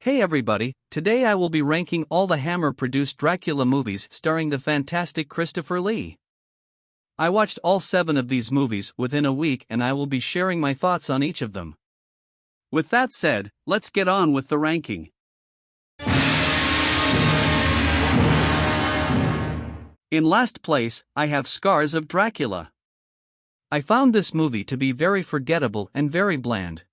Hey everybody, today I will be ranking all the Hammer-produced Dracula movies starring the fantastic Christopher Lee. I watched all 7 of these movies within a week and I will be sharing my thoughts on each of them. With that said, let's get on with the ranking. In last place, I have Scars of Dracula. I found this movie to be very forgettable and very bland.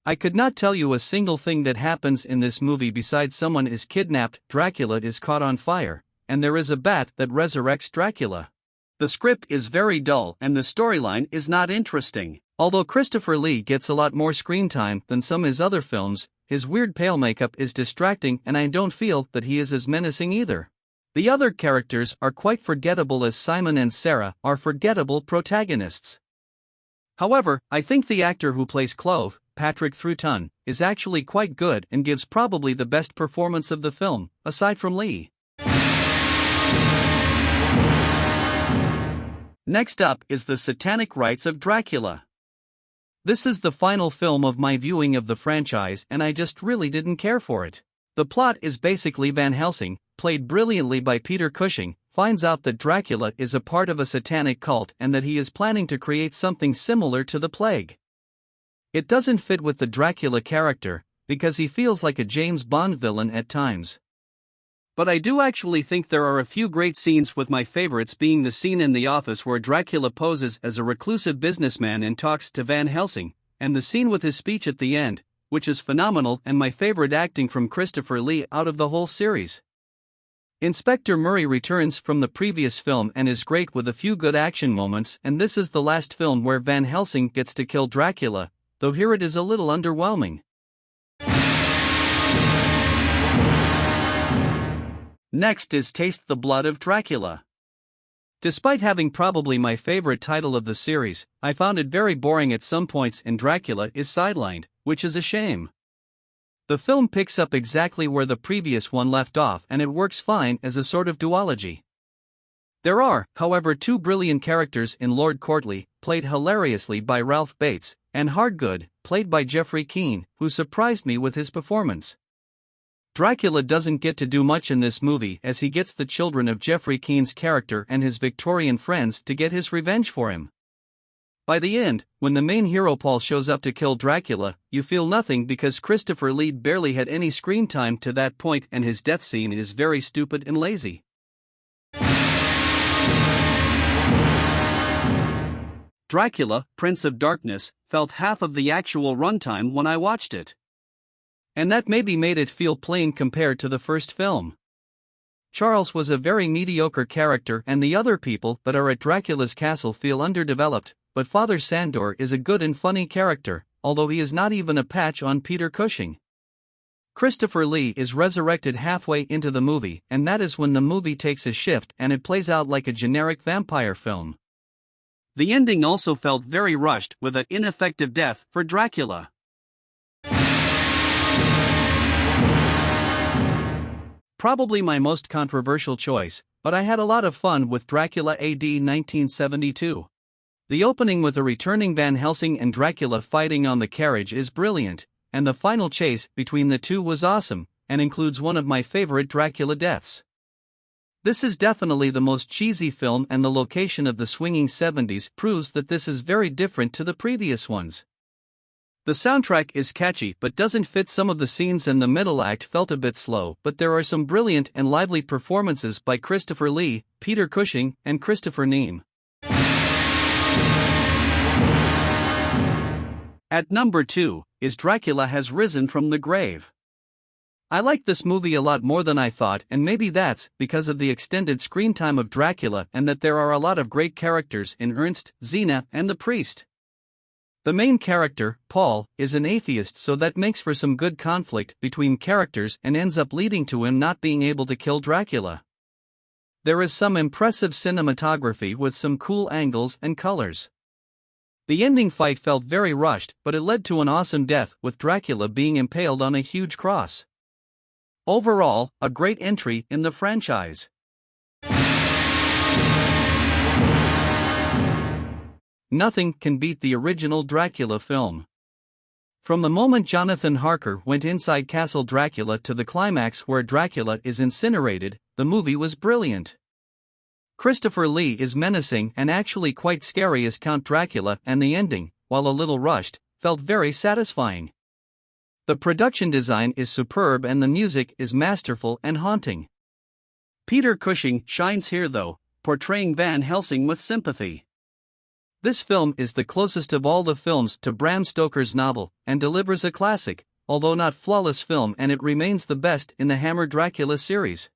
I could not tell you a single thing that happens in this movie besides someone is kidnapped, Dracula is caught on fire, and there is a bat that resurrects Dracula. The script is very dull and the storyline is not interesting. Although Christopher Lee gets a lot more screen time than some of his other films, his weird pale makeup is distracting and I don't feel that he is as menacing either. The other characters are quite forgettable as Simon and Sarah are forgettable protagonists. However, I think the actor who plays Clove, Patrick Troughton, is actually quite good and gives probably the best performance of the film, aside from Lee. Next up is The Satanic Rites of Dracula. This is the final film of my viewing of the franchise and I just really didn't care for it. The plot is basically Van Helsing, played brilliantly by Peter Cushing, finds out that Dracula is a part of a satanic cult and that he is planning to create something similar to the plague. It doesn't fit with the Dracula character, because he feels like a James Bond villain at times. But I do actually think there are a few great scenes, with my favorites being the scene in the office where Dracula poses as a reclusive businessman and talks to Van Helsing, and the scene with his speech at the end, which is phenomenal and my favorite acting from Christopher Lee out of the whole series. Inspector Murray returns from the previous film and is great with a few good action moments, and this is the last film where Van Helsing gets to kill Dracula, though here it is a little underwhelming. Next is Taste the Blood of Dracula. Despite having probably my favorite title of the series, I found it very boring at some points and Dracula is sidelined, which is a shame. The film picks up exactly where the previous one left off and it works fine as a sort of duology. There are, however, 2 brilliant characters in Lord Courtley, played hilariously by Ralph Bates, and Hardgood, played by Jeffrey Keane, who surprised me with his performance. Dracula doesn't get to do much in this movie as he gets the children of Jeffrey Keane's character and his Victorian friends to get his revenge for him. By the end, when the main hero Paul shows up to kill Dracula, you feel nothing because Christopher Lee barely had any screen time to that point and his death scene is very stupid and lazy. Dracula, Prince of Darkness, felt half of the actual runtime when I watched it. And that maybe made it feel plain compared to the first film. Charles was a very mediocre character and the other people that are at Dracula's castle feel underdeveloped, but Father Sandor is a good and funny character, although he is not even a patch on Peter Cushing. Christopher Lee is resurrected halfway into the movie and that is when the movie takes a shift and it plays out like a generic vampire film. The ending also felt very rushed with an ineffective death for Dracula. Probably my most controversial choice, but I had a lot of fun with Dracula AD 1972. The opening with a returning Van Helsing and Dracula fighting on the carriage is brilliant, and the final chase between the two was awesome, and includes one of my favorite Dracula deaths. This is definitely the most cheesy film and the location of the swinging 70s proves that this is very different to the previous ones. The soundtrack is catchy but doesn't fit some of the scenes and the middle act felt a bit slow, but there are some brilliant and lively performances by Christopher Lee, Peter Cushing, and Christopher Neame. At number 2, is Dracula Has Risen from the Grave. I like this movie a lot more than I thought, and maybe that's because of the extended screen time of Dracula and that there are a lot of great characters in Ernst, Xena, and the priest. The main character, Paul, is an atheist, so that makes for some good conflict between characters and ends up leading to him not being able to kill Dracula. There is some impressive cinematography with some cool angles and colors. The ending fight felt very rushed, but it led to an awesome death with Dracula being impaled on a huge cross. Overall, a great entry in the franchise. Nothing can beat the original Dracula film. From the moment Jonathan Harker went inside Castle Dracula to the climax where Dracula is incinerated, the movie was brilliant. Christopher Lee is menacing and actually quite scary as Count Dracula, and the ending, while a little rushed, felt very satisfying. The production design is superb and the music is masterful and haunting. Peter Cushing shines here though, portraying Van Helsing with sympathy. This film is the closest of all the films to Bram Stoker's novel, and delivers a classic, although not flawless film, and it remains the best in the Hammer Dracula series.